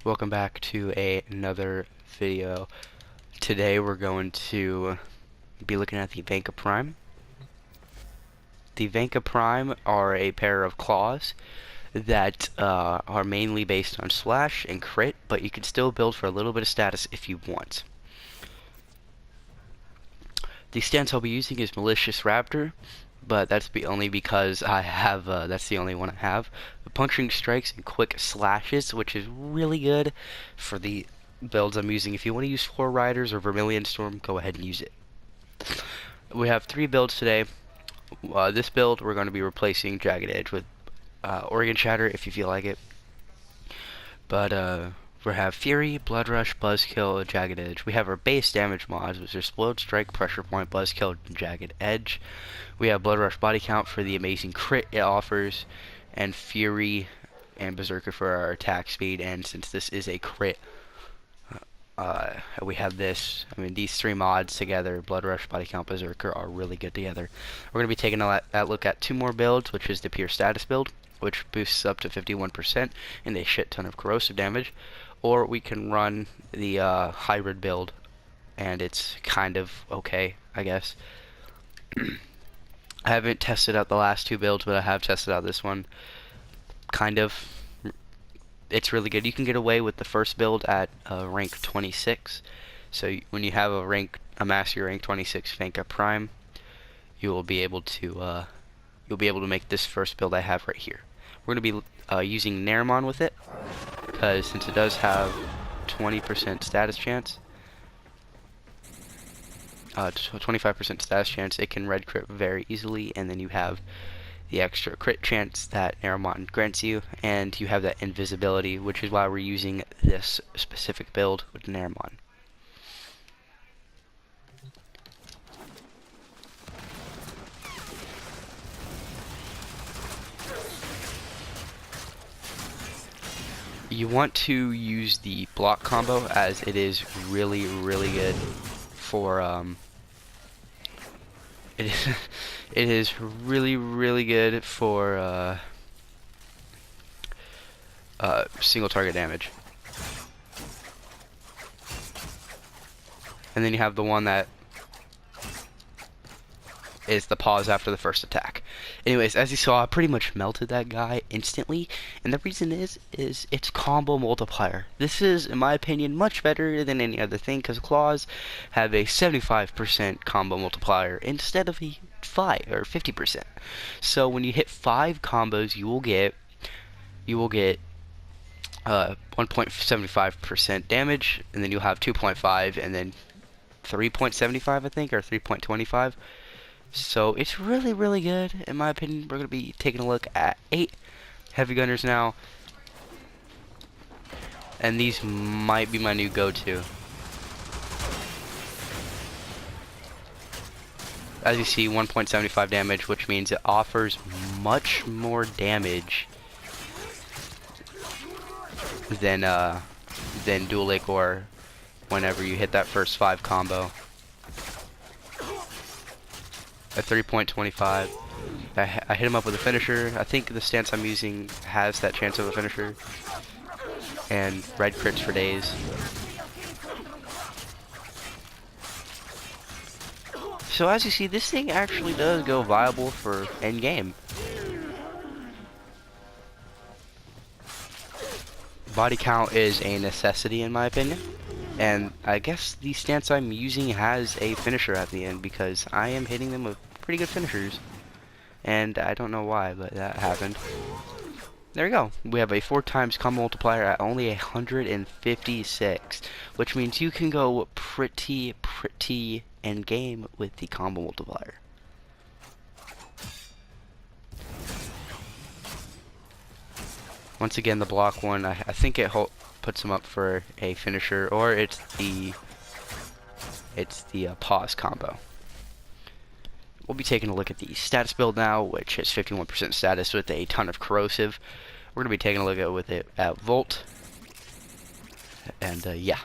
Welcome back to another video. Today we're going to be looking at the Venka Prime. The Venka Prime are a pair of claws that are mainly based on slash and crit, but you can still build for a little bit of status if you want. The stance I'll be using is Malicious Raptor, but that's only because I have, that's the only one I have. The Puncturing Strikes and Quick Slashes, which is really good for the builds I'm using. If you want to use Floor Riders or Vermilion Storm, go ahead and use it. We have 3 builds today. This build, we're going to be replacing Jagged Edge with Organ Shatter if you feel like it. But, we have Fury, Blood Rush, Buzzkill, Jagged Edge. We have our base damage mods, which are Explode, Strike, Pressure Point, Buzzkill, and Jagged Edge. We have Blood Rush Body Count for the amazing crit it offers, and Fury and Berserker for our attack speed. And since this is a crit, we have this. I mean, these 3 mods together, Blood Rush, Body Count, Berserker, are really good together. We're going to be taking a look at 2 more builds, which is the Pure Status build, which boosts up to 51% and a shit ton of corrosive damage. Or we can run the hybrid build, and it's kind of okay, I guess. I haven't tested out the last 2 builds, but I have tested out this one. Kind of. It's really good. You can get away with the first build at rank 26. So when you have a master rank 26 Venka Prime, you will be able to make this first build I have right here. We're going to be using Naramon with it, because since it does have 20% status chance, 25% status chance, it can red crit very easily, and then you have the extra crit chance that Naramon grants you, and you have that invisibility, which is why we're using this specific build with Naramon. You want to use the block combo, as it is really good for it is really good for single target damage. And then you have the one that is the pause after the first attack. Anyways, as you saw, I pretty much melted that guy instantly, and the reason is its combo multiplier. This is, in my opinion, much better than any other thing, because claws have a 75% combo multiplier instead of a 5 or 50%. So when you hit 5 combos, you will get 1.75% damage, and then you'll have 2.5, and then 3.75, I think, or 3.25. So it's really good, in my opinion. We're going to be taking a look at 8 heavy gunners now, and these might be my new go-to. As you see, 1.75 damage, which means it offers much more damage than Dual Lake Ore whenever you hit that first 5 combo. At 3.25, I hit him up with a finisher. I think the stance I'm using has that chance of a finisher, and red crits for days. So as you see, this thing actually does go viable for end game. Body count is a necessity in my opinion, and I guess the stance I'm using has a finisher at the end, because I am hitting them with pretty good finishers. And I don't know why, but that happened. There we go. We have a 4 times combo multiplier at only 156, which means you can go pretty end game with the combo multiplier. Once again, the block one, I think it puts him up for a finisher, or it's the pause combo. We'll be taking a look at the status build now, which has 51% status with a ton of corrosive. We're going to be taking a look at it at Volt. And yeah,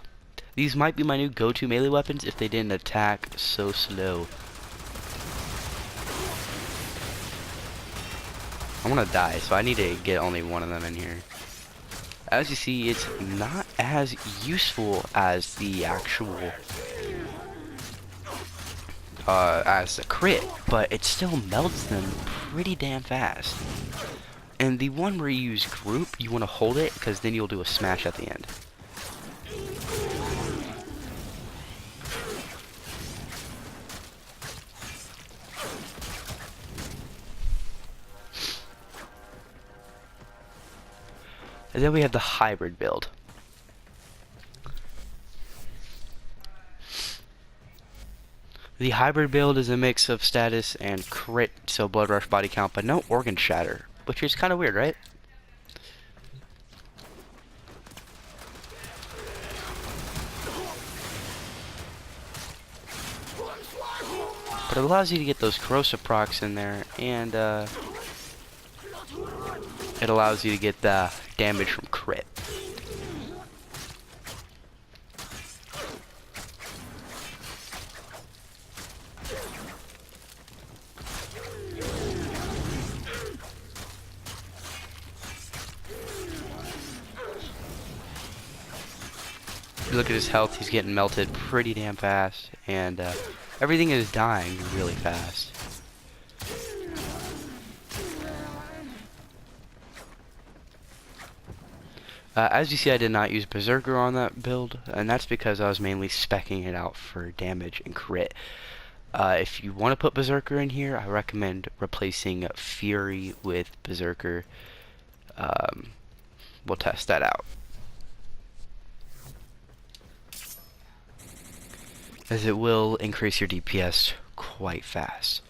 these might be my new go-to melee weapons if they didn't attack so slow. I'm gonna die, so I need to get only one of them in here. as you see, it's not as useful as the actual as a crit, but it still melts them pretty damn fast. And the one where you use group, you want to hold it, because then you'll do a smash at the end. And then we have the hybrid build. The hybrid build is a mix of status and crit, so blood rush, body count, but no organ shatter, which is kind of weird, right? But it allows you to get those corrosive procs in there, and it allows you to get the damage from crit. Look at his health, he's getting melted pretty damn fast, and everything is dying really fast. As you see, I did not use Berserker on that build, and that's because I was mainly speccing it out for damage and crit. If you want to put Berserker in here, I recommend replacing Fury with Berserker. We'll test that out. As it will increase your DPS quite fast.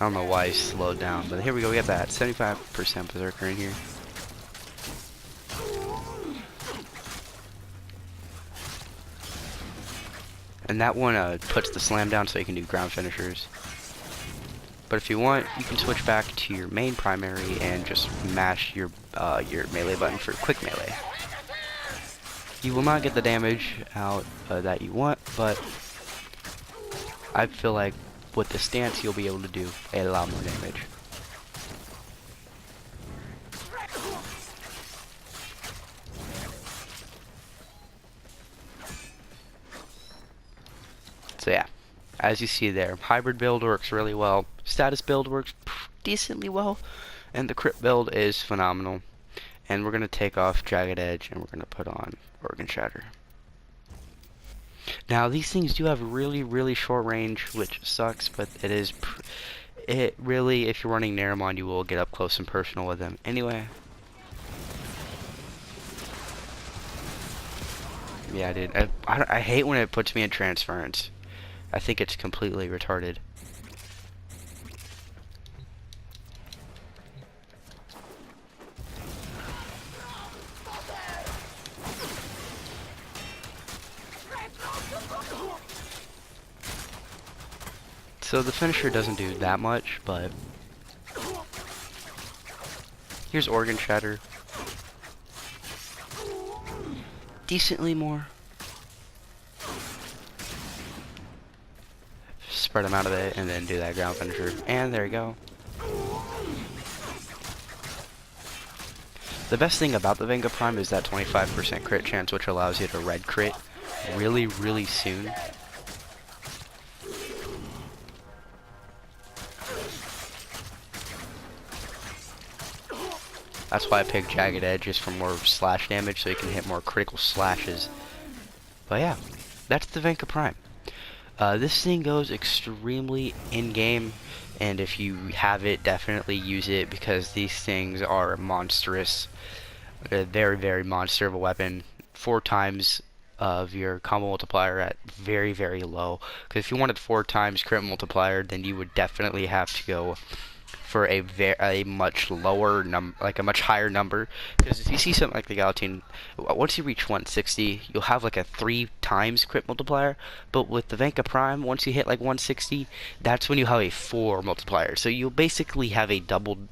I don't know why he slowed down, but here we go, we got that 75% Berserker in here. And that one puts the slam down so you can do ground finishers. But if you want, you can switch back to your main primary and just mash your melee button for quick melee. You will not get the damage out that you want, but I feel like with the stance you'll be able to do a lot more damage. So yeah, as you see there, hybrid build works really well, status build works decently well, and the crit build is phenomenal. And we're going to take off Jagged Edge and we're going to put on Organ Shatter. Now these things do have really short range, which sucks, but it really, if you're running Naramon, you will get up close and personal with them anyway. Yeah, dude, I hate when it puts me in transference. I think it's completely retarded. So the finisher doesn't do that much, but here's Organ Shatter. Decently more. Spread them out of it and then do that ground finisher. And there you go. The best thing about the Venka Prime is that 25% crit chance, which allows you to red crit really soon. That's why I picked Jagged Edge, just for more slash damage, so you can hit more critical slashes. But yeah, that's the Venka Prime. This thing goes extremely in-game, and if you have it, definitely use it, because these things are monstrous. They're very monster of a weapon. 4 times of your combo multiplier at very low. Because if you wanted 4 times crit multiplier, then you would definitely have to go for a much lower number, like a much higher number. Because if you see something like the Galatine, once you reach 160, you'll have like a 3 times crit multiplier. But with the Venka Prime, once you hit like 160, that's when you have a 4 multiplier. So you'll basically have a doubled,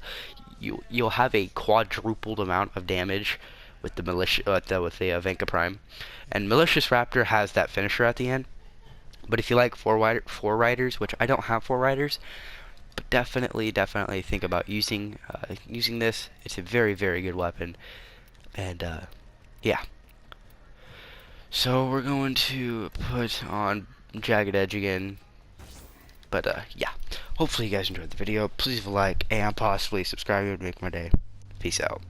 you'll have a quadrupled amount of damage with the venka prime. And malicious raptor has that finisher at the end. But if you like four riders, which I don't have four riders, but definitely think about using this. It's a very good weapon. And yeah. So we're going to put on Jagged Edge again. But yeah. Hopefully you guys enjoyed the video. Please leave a like and possibly subscribe. It would make my day. Peace out.